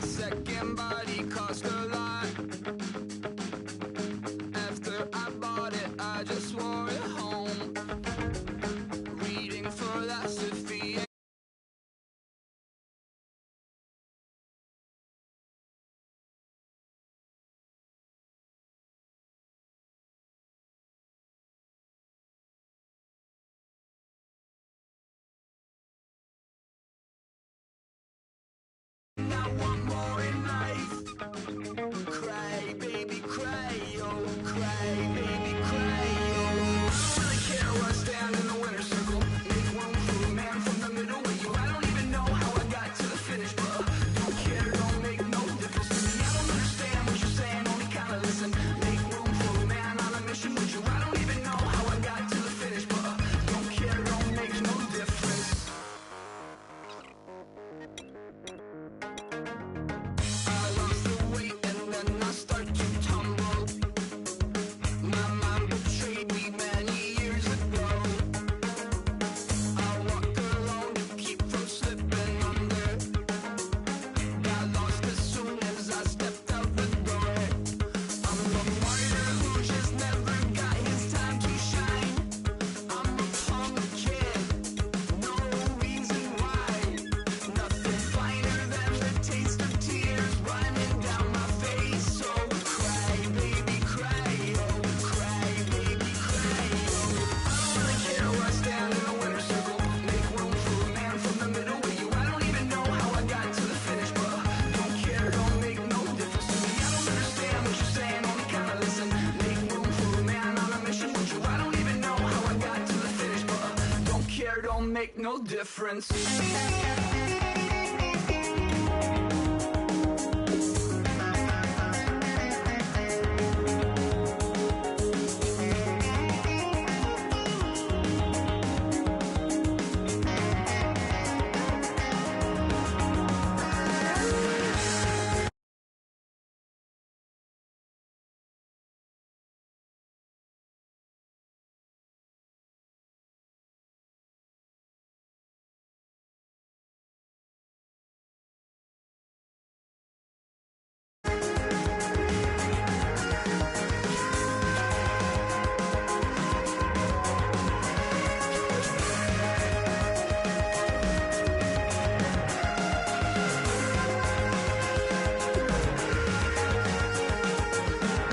second body cost a lot. After I bought it, I just wore it home. Reading philosophy. I want more in life. Cry, baby, cry, oh, cry, baby, cry, oh. I don't really care where I stand in the winner's circle. Make room for a man from the middle with you. I don't even know how I got to the finish, but don't care, don't make no difference to me. I don't understand what you're saying, only kinda listen. Make room for a man on a mission with you. I don't even know how I got to the finish, but don't care, don't make no difference. I lost the weight and then I start to tumble. My mind betrayed me many years ago. I walk alone to keep from slipping under. Got lost as soon as I stepped out the door. I'm a martyr who just never got his time to shine. I'm a punk kid, no reason why. Nothing finer than the taste of tears running down my face. So cry, baby, cry, oh, cry, baby, cry, oh. I don't really care where I stand in the winner's circle. Make room for a man from the middle with you. I don't even know how I got to the finish, but don't care, don't make no difference to me. I don't understand what you're saying, only kinda listen. Make room for a man on a mission with you. I don't even know how I got to the finish, but don't care, don't make no difference.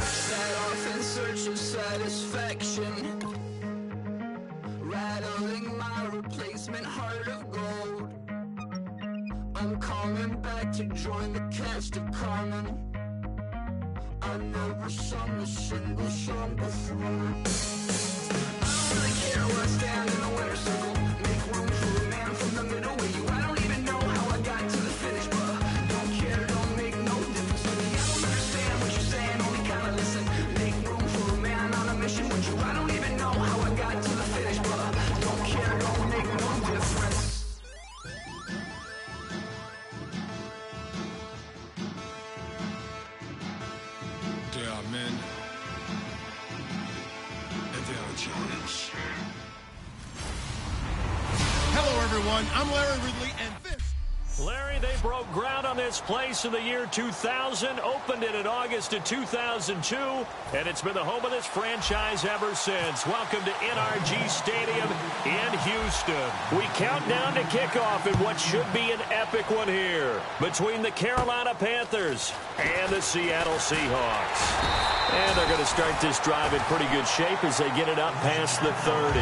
Set off in search of satisfaction, rattling my replacement heart of gold. I'm coming back to join the cast of Carmen. I never sung a single song before. I don't really care where I stand in the winner's circle. Make room for a man from the middle with you. I don't even know how I got to the finish, but don't care, don't make no difference to me. I don't understand what you're saying, only kinda listen. Make room for a man on a mission with you. I don't even know how I got to the finish, but don't care, don't make no difference. There are men, and there are giants. Hello, everyone. I'm Larry Ridley, and this. Larry, they broke ground on this place in the year 2000, opened it in August of 2002, and it's been the home of this franchise ever since. Welcome to NRG Stadium in Houston. We count down to kickoff in what should be an epic one here between the Carolina Panthers and the Seattle Seahawks. And they're going to start this drive in pretty good shape as they get it up past the 30.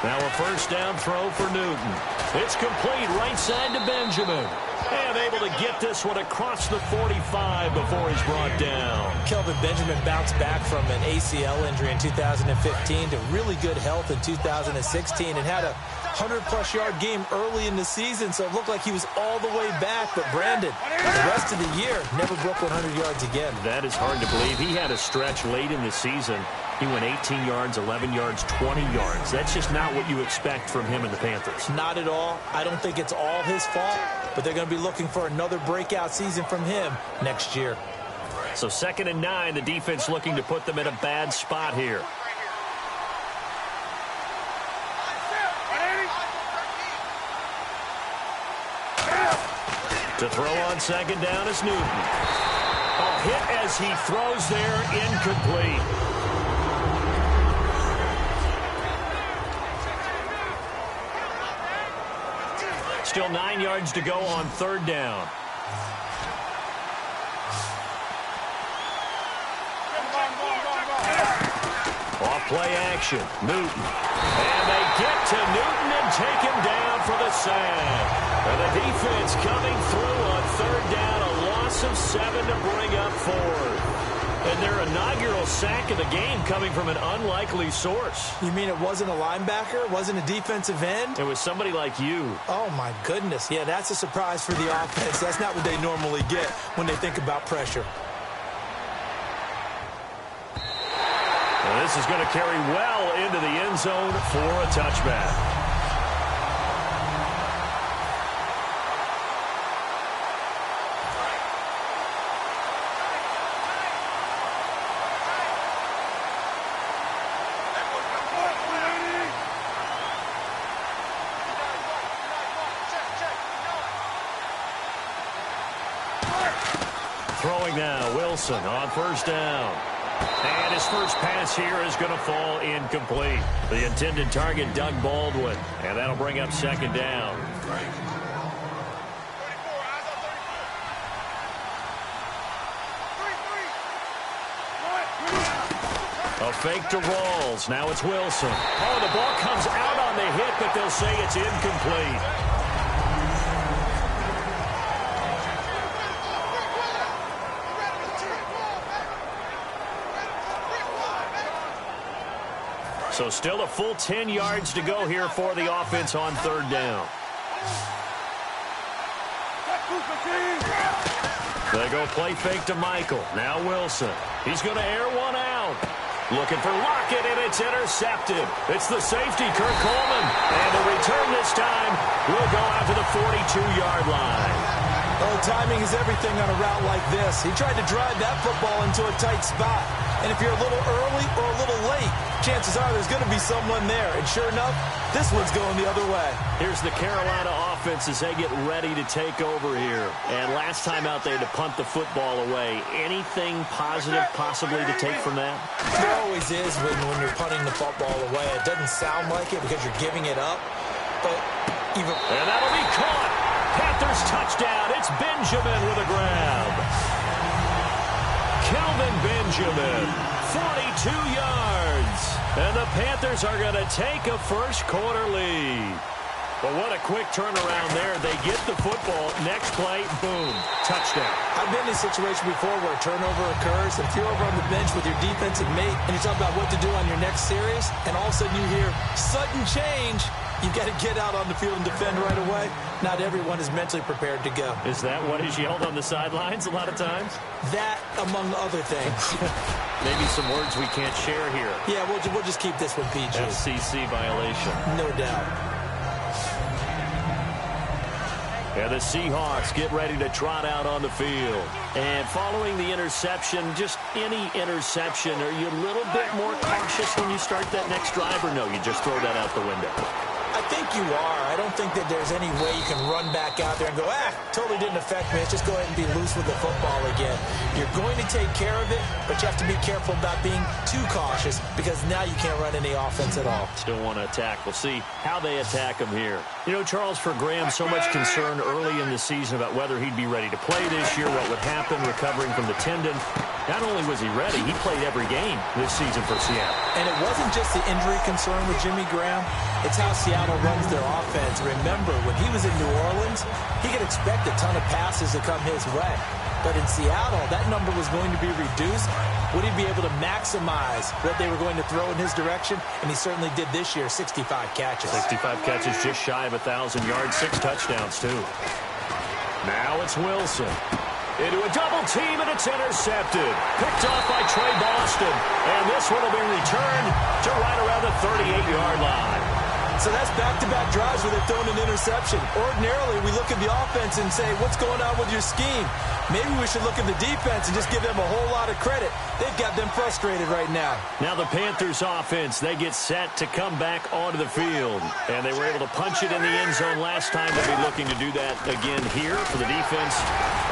Now a first down throw for Newton. It's complete right side to Benjamin. And able to get this one across the 45 before he's brought down. Kelvin Benjamin bounced back from an ACL injury in 2015 to really good health in 2016 and had a 100-plus yard game early in the season, so it looked like he was all the way back. But Brandon, the rest of the year, never broke 100 yards again. That is hard to believe. He had a stretch late in the season. He went 18 yards, 11 yards, 20 yards. That's just not what you expect from him and the Panthers. Not at all. I don't think it's all his fault, but they're going to be looking for another breakout season from him next year. So 2nd and 9, the defense looking to put them in a bad spot here. To throw on 2nd down is Newton. A hit as he throws there, incomplete. Still 9 yards to go on 3rd down. Off play action, Newton. And they get to Newton and take him down for the sack. And the defense coming through on 3rd down, a loss of 7 to bring up 4th. And their inaugural sack of the game coming from an unlikely source. You mean it wasn't a linebacker? It wasn't a defensive end? It was somebody like you. Oh, my goodness. Yeah, that's a surprise for the offense. That's not what they normally get when they think about pressure. And this is going to carry well into the end zone for a touchback. Throwing now, Wilson on 1st down. And his first pass here is going to fall incomplete. The intended target, Doug Baldwin. And that'll bring up 2nd down. A fake to Rawls. Now it's Wilson. Oh, the ball comes out on the hit, but they'll say it's incomplete. So still a full 10 yards to go here for the offense on 3rd down. They go play fake to Michael. Now Wilson. He's going to air one out. Looking for Lockett, and it's intercepted. It's the safety, Kurt Coleman. And the return this time will go out to the 42-yard line. Oh, timing is everything on a route like this. He tried to drive that football into a tight spot. And if you're a little early or a little late, chances are there's going to be someone there. And sure enough, this one's going the other way. Here's the Carolina offense as they get ready to take over here. And last time out, they had to punt the football away. Anything positive possibly to take from that? There always is when you're punting the football away. It doesn't sound like it because you're giving it up. But even... And that'll be caught. Panthers touchdown. It's Benjamin with a grab. Kelvin Benjamin, 42 yards. And the Panthers are going to take a first-quarter lead. But what a quick turnaround there. They get the football. Next play, boom, touchdown. I've been in a situation before where a turnover occurs. And if you're over on the bench with your defensive mate and you talk about what to do on your next series, and all of a sudden you hear sudden change, you've got to get out on the field and defend right away. Not everyone is mentally prepared to go. Is that what is yelled on the sidelines a lot of times? That, among other things. Maybe some words we can't share here. Yeah, we'll just keep this one PG. FCC violation. No doubt. And the Seahawks get ready to trot out on the field. And following the interception, just any interception, are you a little bit more cautious when you start that next drive, or no, you just throw that out the window? I think you are. I don't think that there's any way you can run back out there and go, totally didn't affect me. Let's just go ahead and be loose with the football again. You're going to take care of it, but you have to be careful about being too cautious because now you can't run any offense at all. Still want to attack. We'll see how they attack him here. You know, Charles, for Graham, so much concern early in the season about whether he'd be ready to play this year, what would happen recovering from the tendon. Not only was he ready, he played every game this season for Seattle. And it wasn't just the injury concern with Jimmy Graham. It's how Seattle runs their offense. Remember, when he was in New Orleans, he could expect a ton of passes to come his way. But in Seattle, that number was going to be reduced. Would he be able to maximize what they were going to throw in his direction? And he certainly did this year, 65 catches. 65 catches, just shy of 1,000 yards, 6 touchdowns, too. Now it's Wilson. Into a double team, and it's intercepted. Picked off by Trey Boston. And this one will be returned to right around the 38-yard line. So that's back-to-back drives where they've thrown an interception. Ordinarily, we look at the offense and say, what's going on with your scheme? Maybe we should look at the defense and just give them a whole lot of credit. They've got them frustrated right now. Now the Panthers offense, they get set to come back onto the field. And they were able to punch it in the end zone last time. They'll be looking to do that again here for the defense.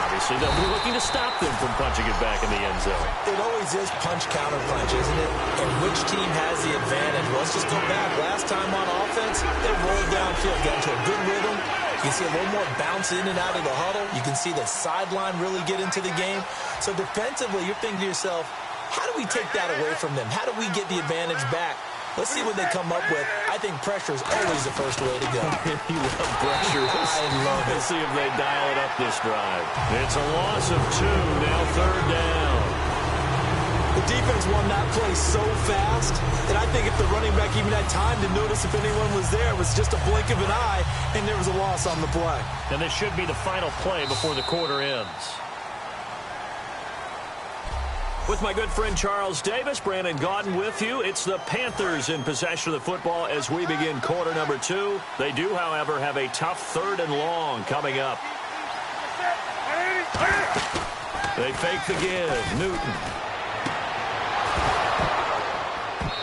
Obviously, they'll be looking to stop them from punching it back in the end zone. It always is punch-counter-punch, isn't it? And which team has the advantage? Well, let's just go back. Last time on offense, they rolled downfield, got into a good rhythm. You can see a little more bounce in and out of the huddle. You can see the sideline really get into the game. So defensively, you're thinking to yourself, how do we take that away from them? How do we get the advantage back? Let's see what they come up with. I think pressure is always the first way to go. You love pressure. I love it. Let's see if they dial it up this drive. It's a loss of 2, now 3rd down. The defense won that play so fast that I think if the running back even had time to notice if anyone was there, it was just a blink of an eye, and there was a loss on the play. And this should be the final play before the quarter ends. With my good friend Charles Davis, Brandon Gaudin with you. It's the Panthers in possession of the football as we begin quarter number 2. They do, however, have a tough 3rd and long coming up. They fake the give. Newton.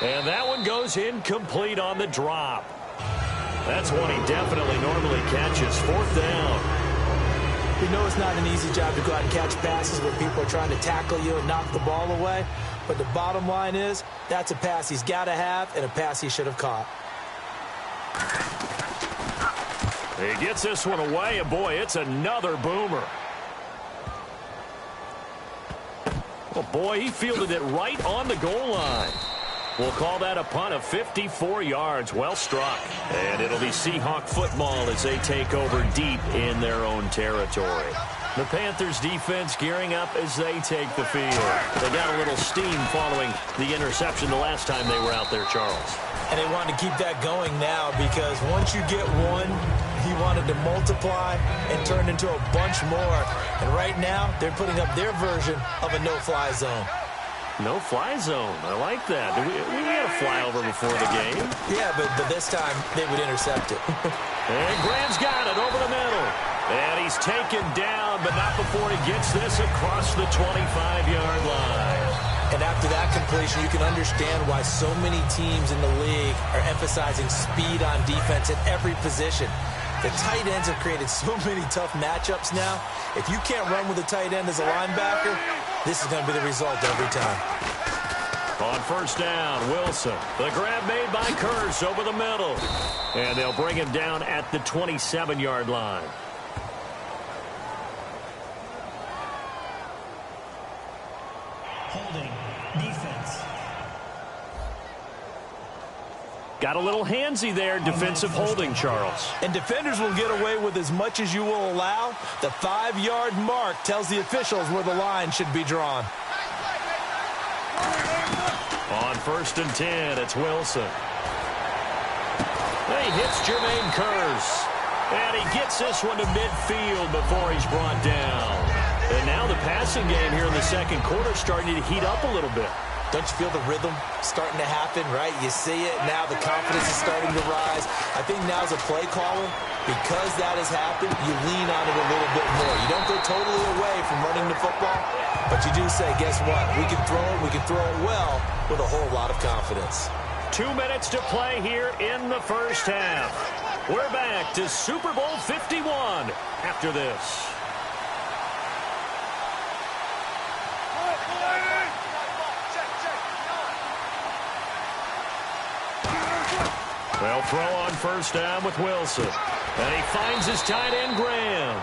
And that one goes incomplete on the drop. That's one he definitely normally catches. 4th down. You know it's not an easy job to go out and catch passes where people are trying to tackle you and knock the ball away. But the bottom line is, that's a pass he's got to have and a pass he should have caught. He gets this one away, and boy, it's another boomer. Oh, boy, he fielded it right on the goal line. We'll call that a punt of 54 yards. Well struck. And it'll be Seahawk football as they take over deep in their own territory. The Panthers defense gearing up as they take the field. They got a little steam following the interception the last time they were out there, Charles. And they want to keep that going now because once you get one, he wanted to multiply and turn into a bunch more. And right now, they're putting up their version of a no-fly zone. No-fly zone. I like that. We had a flyover before the game. Yeah, but this time they would intercept it. And Graham's got it over the middle. And he's taken down, but not before he gets this across the 25-yard line. And after that completion, you can understand why so many teams in the league are emphasizing speed on defense at every position. The tight ends have created so many tough matchups now. If you can't run with a tight end as a linebacker, this is going to be the result every time. On 1st down, Wilson. The grab made by Kearse over the middle. And they'll bring him down at the 27-yard line. Holding. Defense. Got a little handsy there, defensive holding, Charles. And defenders will get away with as much as you will allow. The 5-yard mark tells the officials where the line should be drawn. On 1st and 10, it's Wilson. He hits Jermaine Kearse. And he gets this one to midfield before he's brought down. And now the passing game here in the second quarter starting to heat up a little bit. Don't you feel the rhythm starting to happen, right? You see it now. The confidence is starting to rise. I think now as a play caller, because that has happened, you lean on it a little bit more. You don't go totally away from running the football, but you do say, guess what? We can throw it. We can throw it well with a whole lot of confidence. 2 minutes to play here in the first half. We're back to Super Bowl 51 after this. They'll throw on 1st down with Wilson. And he finds his tight end, Graham.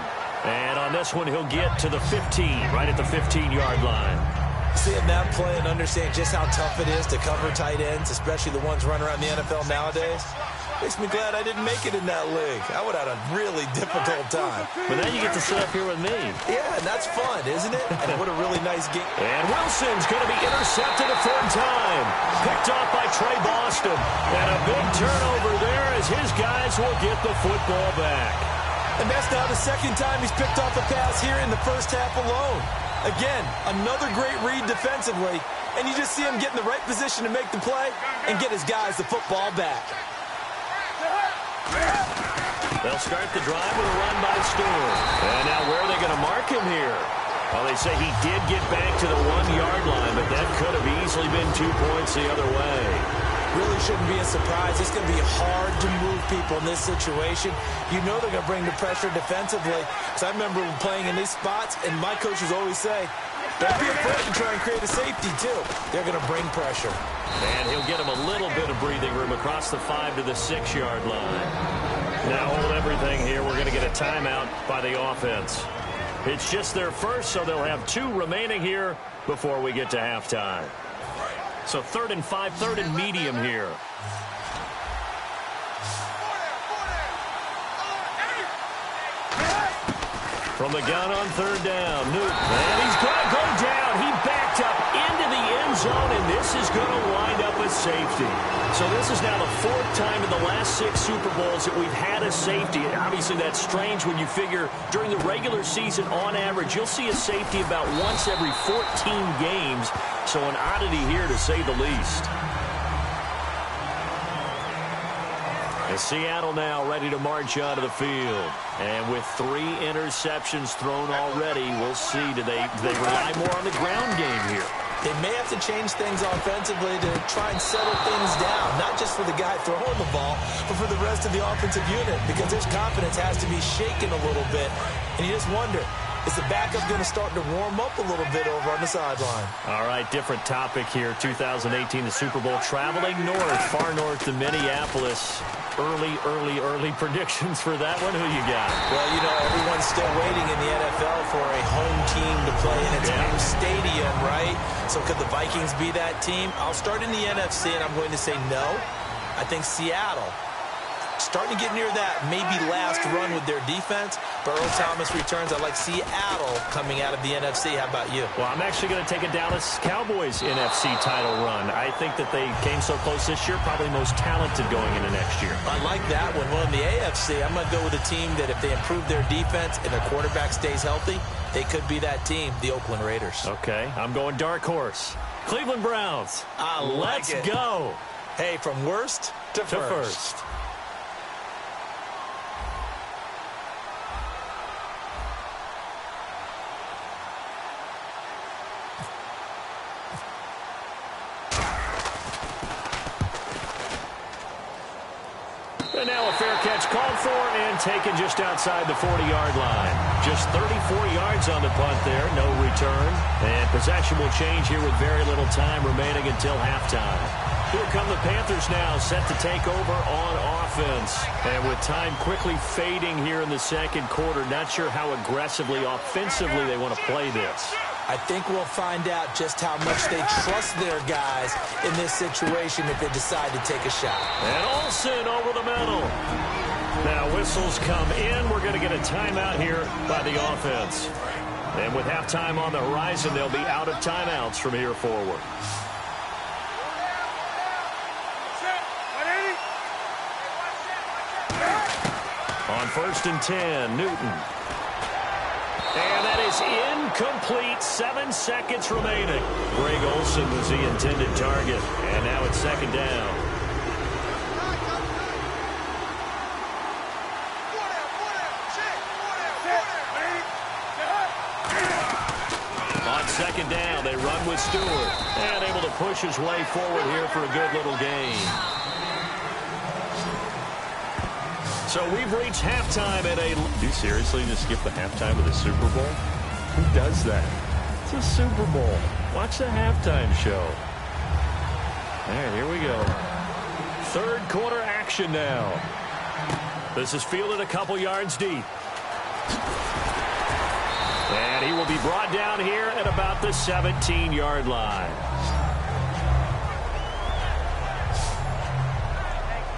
And on this one, he'll get to the 15, right at the 15-yard line. Seeing that play and understanding just how tough it is to cover tight ends, especially the ones running around the NFL nowadays, makes me glad I didn't make it in that league. I would have had a really difficult time. But now you get to sit up here with me. Yeah, and that's fun, isn't it? And what a really nice game. And Wilson's going to be intercepted a third time. Picked off by Trey Boston. And a big turnover there as his guys will get the football back. And that's now the second time he's picked off a pass here in the first half alone. Again, another great read defensively, and you just see him get in the right position to make the play and get his guys the football back. They'll start the drive with a run by Stewart. And now where are they going to mark him here? Well, they say he did get back to the 1-yard line, but that could have easily been 2 points the other way. Really shouldn't be a surprise. It's going to be hard to move people in this situation. You know they're going to bring the pressure defensively. So I remember playing in these spots, and my coaches always say, don't be afraid to try and create a safety, too. They're going to bring pressure. And he'll get him a little bit of breathing room across the 5 to the 6-yard line. Now hold everything here. We're going to get a timeout by the offense. It's just their first, so they'll have 2 remaining here before we get to halftime. So 3rd and 5, 3rd and medium here. From the gun on 3rd down, Newton. And he's going to go down. He backed up into the end zone, and this is going to wind up a safety. So this is now the 4th time in the last 6 Super Bowls that we've had a safety. And obviously, that's strange when you figure during the regular season, on average, you'll see a safety about once every 14 games. So an oddity here, to say the least. And Seattle now ready to march onto the field. And with 3 interceptions thrown already, we'll see. Do they rely more on the ground game here? They may have to change things offensively to try and settle things down, not just for the guy throwing the ball, but for the rest of the offensive unit, because his confidence has to be shaken a little bit. And you just wonder, is the backup going to start to warm up a little bit over on the sideline? All right, different topic here. 2018, the Super Bowl, traveling north, far north to Minneapolis. Early predictions for that one. Who you got? Well, you know, everyone's still waiting in the NFL for a home team to play in its home stadium, right? So could the Vikings be that team? I'll start in the NFC, and I'm going to say no. I think Seattle, starting to get near that maybe last run with their defense. But Earl Thomas returns. I like Seattle coming out of the NFC. How about you? Well, I'm actually going to take a Dallas Cowboys NFC title run. I think that they came so close this year, probably most talented going into next year. I like that one. Well, in the AFC, I'm going to go with a team that if they improve their defense and their quarterback stays healthy, they could be that team, the Oakland Raiders. Okay, I'm going dark horse. Cleveland Browns. Let's go. Hey, from worst to first. And now a fair catch called for and taken just outside the 40-yard line. Just 34 yards on the punt there, no return. And possession will change here with very little time remaining until halftime. Here come the Panthers now, set to take over on offense. And with time quickly fading here in the second quarter, not sure how aggressively, offensively they want to play this. I think we'll find out just how much they trust their guys in this situation if they decide to take a shot. And Olsen over the middle. Now whistles come in. We're going to get a timeout here by the offense. And with halftime on the horizon, they'll be out of timeouts from here forward. On 1st and 10, Newton. And that is incomplete. 7 seconds remaining. Greg Olsen was the intended target. And now it's 2nd down. On 2nd down, they run with Stewart. And able to push his way forward here for a good little gain. So we've reached halftime at a... Do you seriously just skip the halftime of the Super Bowl? Who does that? It's a Super Bowl. Watch the halftime show. All right, here we go. 3rd quarter action now. This is fielded a couple yards deep. And he will be brought down here at about the 17-yard line.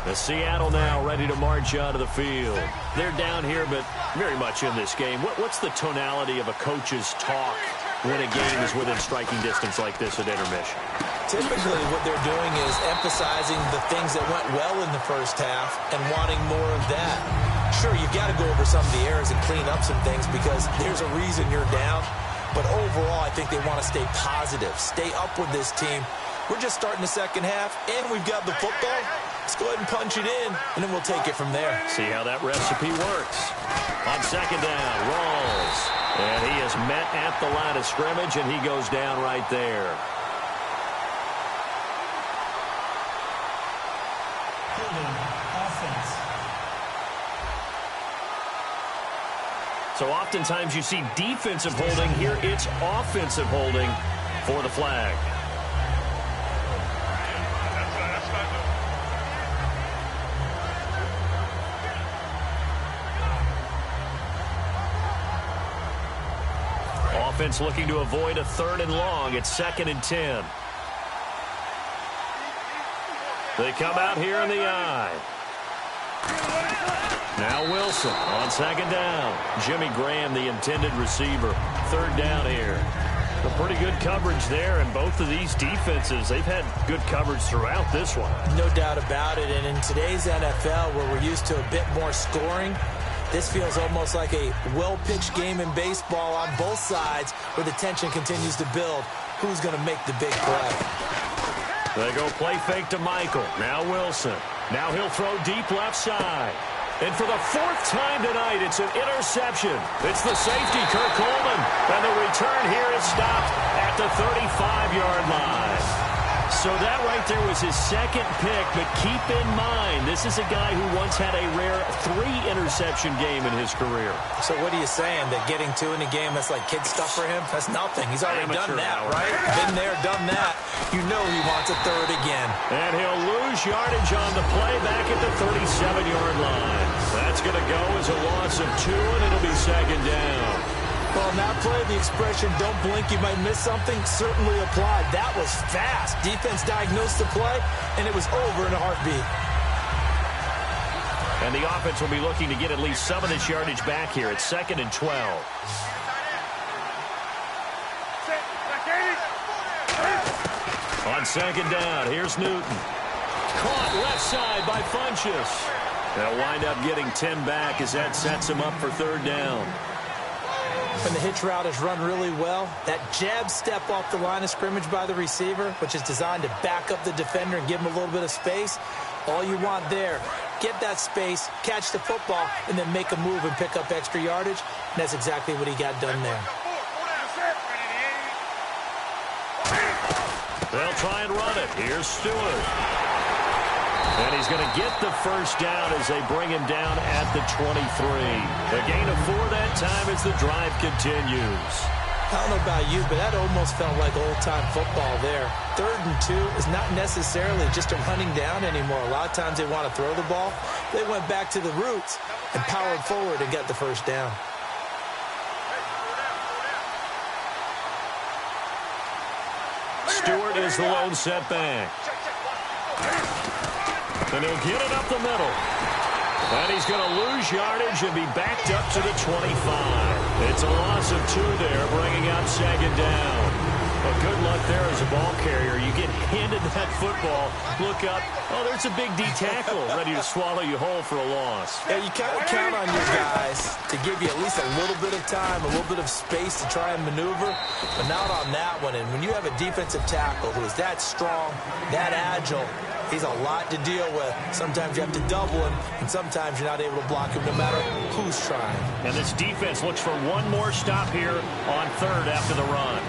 The Seattle now ready to march out of the field. They're down here, but very much in this game. What's the tonality of a coach's talk when a game is within striking distance like this at intermission? Typically, what they're doing is emphasizing the things that went well in the first half and wanting more of that. Sure, you've got to go over some of the errors and clean up some things because there's a reason you're down. But overall, I think they want to stay positive, stay up with this team. We're just starting the second half, and we've got the football. Let's go ahead and punch it in, and then we'll take it from there. See how that recipe works. On second down, Rawls. And he is met at the line of scrimmage, and he goes down right there. Offense. So oftentimes you see defensive holding. Here it's offensive holding for the flag. Offense looking to avoid a 3rd and long. It's 2nd and 10. They come out here in the eye. Now Wilson on second down. Jimmy Graham, the intended receiver. 3rd down here. A pretty good coverage there, and both of these defenses, they've had good coverage throughout this one. No doubt about it, and in today's NFL, where we're used to a bit more scoring, this feels almost like a well-pitched game in baseball on both sides where the tension continues to build. Who's going to make the big play? They go play fake to Michael. Now Wilson. Now he'll throw deep left side. And for the 4th time tonight, it's an interception. It's the safety, Kirk Coleman. And the return here is stopped at the 35-yard line. So that right there was his 2nd pick, but keep in mind, this is a guy who once had a rare 3-interception game in his career. So what are you saying, that getting 2 in a game, that's like kid stuff for him? That's nothing. He's already done that, right? Been there, done that. You know he wants a 3rd again. And he'll lose yardage on the play back at the 37-yard line. That's going to go as a loss of 2, and it'll be 2nd down. Well, in that play, the expression, don't blink, you might miss something, certainly applied. That was fast. Defense diagnosed the play, and it was over in a heartbeat. And the offense will be looking to get at least some of this yardage back here. It's 2nd and 12. On second down, here's Newton. Caught left side by Funchess. They'll wind up getting 10 back as that sets him up for 3rd down. When the hitch route is run really well, that jab step off the line of scrimmage by the receiver, which is designed to back up the defender and give him a little bit of space, all you want there, get that space, catch the football, and then make a move and pick up extra yardage. And that's exactly what he got done there. They'll try and run it. Here's Stewart. And he's going to get the 1st down as they bring him down at the 23. A gain of 4 that time as the drive continues. I don't know about you, but that almost felt like old-time football there. 3rd and 2 is not necessarily just a running down anymore. A lot of times they want to throw the ball. They went back to the roots and powered forward and got the 1st down. Stewart is the lone setback. And he'll get it up the middle. And he's going to lose yardage and be backed up to the 25. It's a loss of 2 there, bringing up 2nd down. But good luck there as a ball carrier. You get handed that football, look up, oh, there's a big D tackle ready to swallow you whole for a loss. Yeah, you kind of count on your guys to give you at least a little bit of time, a little bit of space to try and maneuver, but not on that one. And when you have a defensive tackle who is that strong, that agile, he's a lot to deal with. Sometimes you have to double him, and sometimes you're not able to block him no matter who's trying. And this defense looks for one more stop here on 3rd after the run.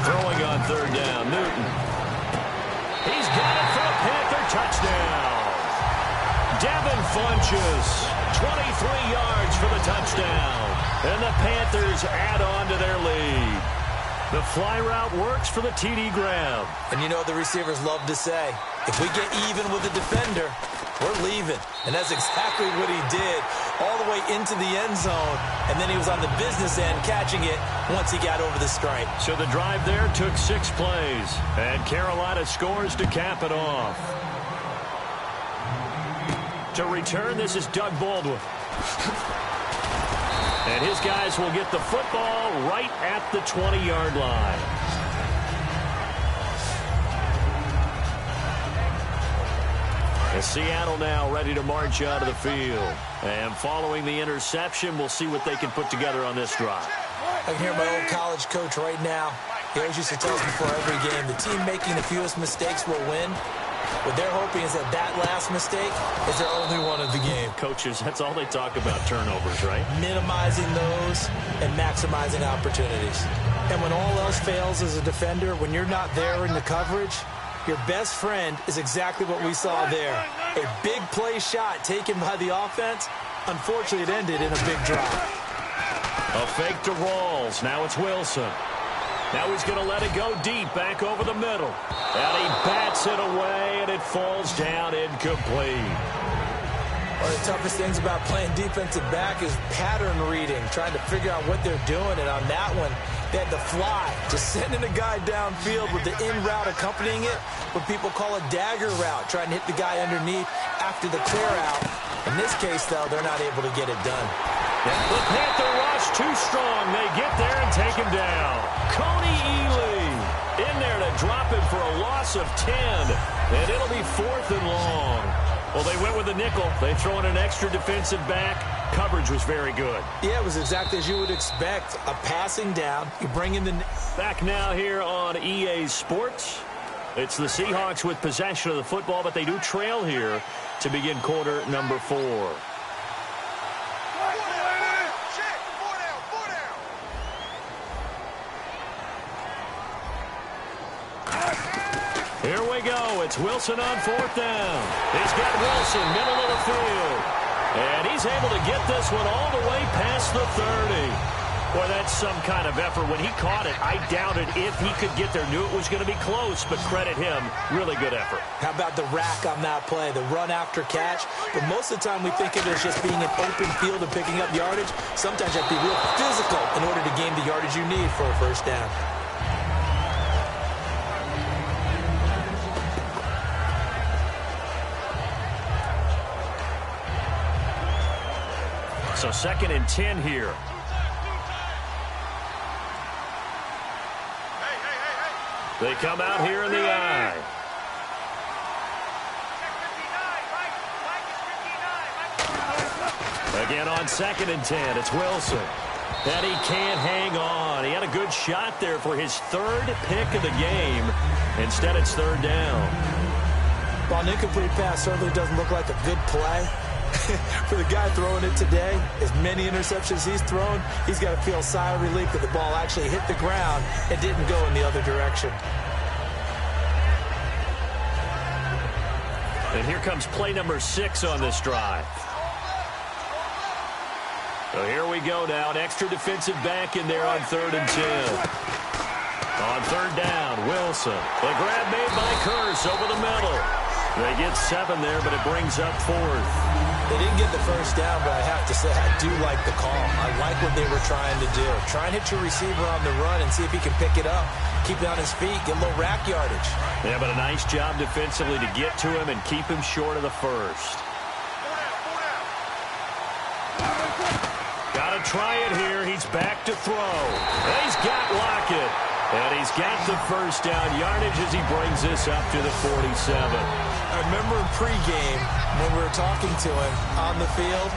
Throwing on 3rd down, Newton. He's got it for a Panther touchdown. Devin Funchess, 23 yards for the touchdown. And the Panthers add on to their lead. The fly route works for the TD grab. And you know what the receivers love to say? If we get even with the defender, we're leaving. And that's exactly what he did. all the way into the end zone, and then he was on the business end catching it once he got over the stripe. So the drive there took 6 plays, and Carolina scores to cap it off. To return, this is Doug Baldwin. And his guys will get the football right at the 20-yard line. And Seattle now ready to march out of the field. And following the interception, we'll see what they can put together on this drive. I can hear my old college coach right now. He always used to tell us before every game, the team making the fewest mistakes will win. What they're hoping is that that last mistake is their only one of the game. Coaches, that's all they talk about, turnovers, right? Minimizing those and maximizing opportunities. And when all else fails as a defender, when you're not there in the coverage, your best friend is exactly what we saw there. A big play shot taken by the offense. Unfortunately, it ended in a big drop. A fake to Rawls. Now it's Wilson. Now he's going to let it go deep, back over the middle. And he bats it away, and it falls down incomplete. One of the toughest things about playing defensive back is pattern reading, trying to figure out what they're doing. And on that one, they had to fly, just sending a guy downfield with the in route accompanying it, what people call a dagger route, trying to hit the guy underneath after the clear out. In this case, though, they're not able to get it done. The Panther rush too strong. They get there and take him down. Coney Ely in there to drop him for a loss of 10. And it'll be 4th and long. Well, they went with a nickel. They throw in an extra defensive back. Coverage was very good. Yeah, it was exactly as you would expect. A passing down. You bring in the... Back now here on EA Sports. It's the Seahawks with possession of the football, but they do trail here to begin quarter number 4. Here we go. It's Wilson on 4th down. He's got Wilson, middle of the field. And he's able to get this one all the way past the 30. Boy, that's some kind of effort. When he caught it, I doubted if he could get there. Knew it was going to be close, but credit him. Really good effort. How about the rack on that play, the run after catch? But most of the time we think of it as just being an open field and picking up yardage. Sometimes you have to be real physical in order to gain the yardage you need for a first down. So 2nd and 10 here. They come out here in the eye. Again on 2nd and 10, it's Wilson. And he can't hang on. He had a good shot there for his 3rd pick of the game. Instead, it's 3rd down. While an incomplete pass certainly doesn't look like a good play, for the guy throwing it today, as many interceptions he's thrown, he's got to feel a sigh of relief that the ball actually hit the ground and didn't go in the other direction. And here comes play number 6 on this drive. So here we go now. An extra defensive back in there on 3rd and 10. On 3rd down, Wilson. The grab made by Curse over the middle. They get 7 there, but it brings up 4th. They didn't get the first down, but I have to say I do like the call. I like what they were trying to do. Try and hit your receiver on the run and see if he can pick it up. Keep it on his feet, get a little rack yardage. Yeah, but a nice job defensively to get to him and keep him short of the first. Got to try it here. He's back to throw. He's got Lockett. And he's got the first down yardage as he brings this up to the 47. I remember in pregame when we were talking to him on the field,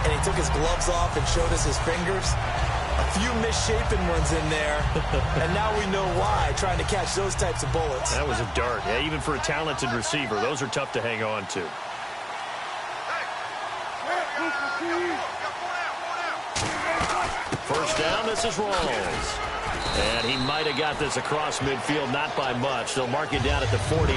and he took his gloves off and showed us his fingers. A few misshapen ones in there, and now we know why, trying to catch those types of bullets. That was a dart. Yeah, even for a talented receiver, those are tough to hang on to. First down, this is Rawls. And he might have got this across midfield, not by much. They'll mark it down at the 49.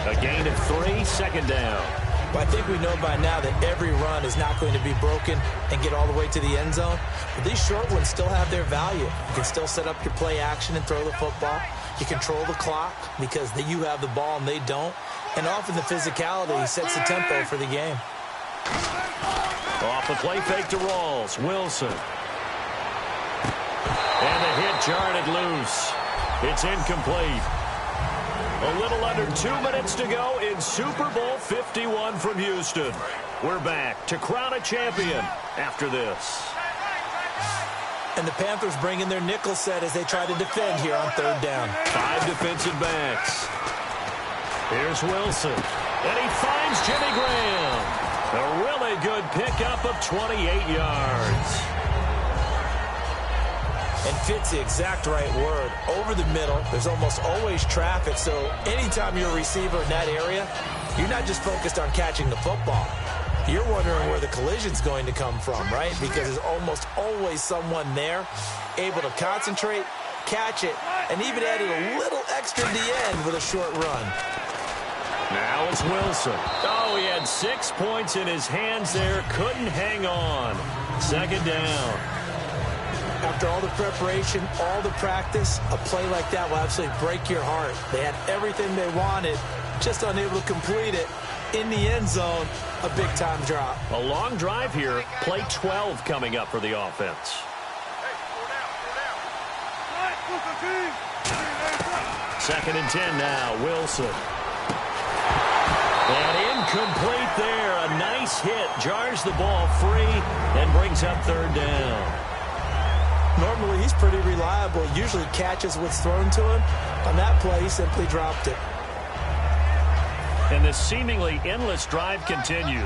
A gain of 3, 2nd down. But I think we know by now that every run is not going to be broken and get all the way to the end zone. But these short ones still have their value. You can still set up your play action and throw the football. You control the clock because you have the ball and they don't. And often the physicality sets the tempo for the game. Off the play fake to Rawls. Wilson. And the hit jarred it loose. It's incomplete. A little under 2 minutes to go in Super Bowl 51 from Houston. We're back to crown a champion after this. And the Panthers bring in their nickel set as they try to defend here on third down. 5 defensive backs. Here's Wilson. And he finds Jimmy Graham. A really good pickup of 28 yards. And fits the exact right word. Over the middle, there's almost always traffic, so anytime you're a receiver in that area, you're not just focused on catching the football. You're wondering where the collision's going to come from, right? Because there's almost always someone there able to concentrate, catch it, and even added a little extra at the end with a short run. Now it's Wilson. Oh, he had 6 points in his hands there. Couldn't hang on. Second down. After all the preparation, all the practice, a play like that will absolutely break your heart. They had everything they wanted, just unable to complete it. In the end zone, a big-time drop. A long drive here. Play 12 coming up for the offense. Second and 10 now. Wilson. And incomplete there. A nice hit. Jars the ball free and brings up third down. Normally, he's pretty reliable. Usually catches what's thrown to him. On that play, he simply dropped it. And this seemingly endless drive continues.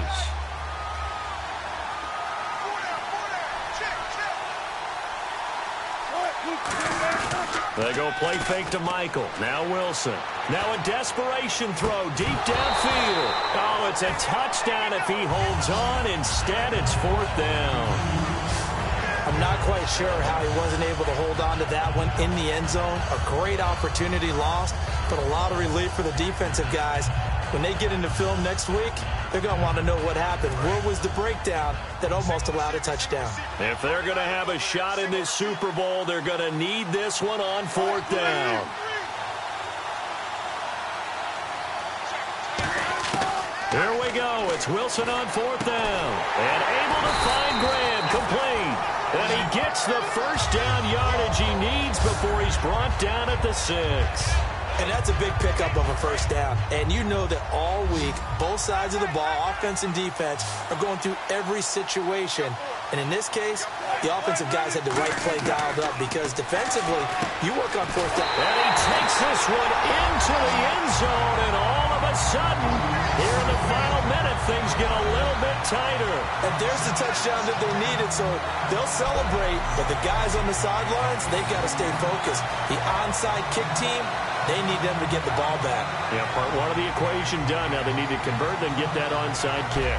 They go play fake to Michael. Now Wilson. Now a desperation throw deep downfield. Oh, it's a touchdown if he holds on. Instead, it's fourth down. I'm not quite sure how he wasn't able to hold on to that one in the end zone. A great opportunity lost, but a lot of relief for the defensive guys. When they get into film next week, they're going to want to know what happened. Where was the breakdown that almost allowed a touchdown? If they're going to have a shot in this Super Bowl, they're going to need this one on fourth down. Here we go. It's Wilson on fourth down. And able to find Graham, complete. And he gets the first down yardage he needs before he's brought down at the 6. And that's a big pickup of a first down. And you know that all week, both sides of the ball, offense and defense, are going through every situation. And in this case, the offensive guys had the right play dialed up because defensively, you work on fourth down. And he takes this one into the end zone, and all of a sudden, here in the final minute, things get a little bit tighter. And there's the touchdown that they needed, so they'll celebrate. But the guys on the sidelines, they've got to stay focused. The onside kick team, they need them to get the ball back. Yeah, part one of the equation done. Now they need to convert and get that onside kick.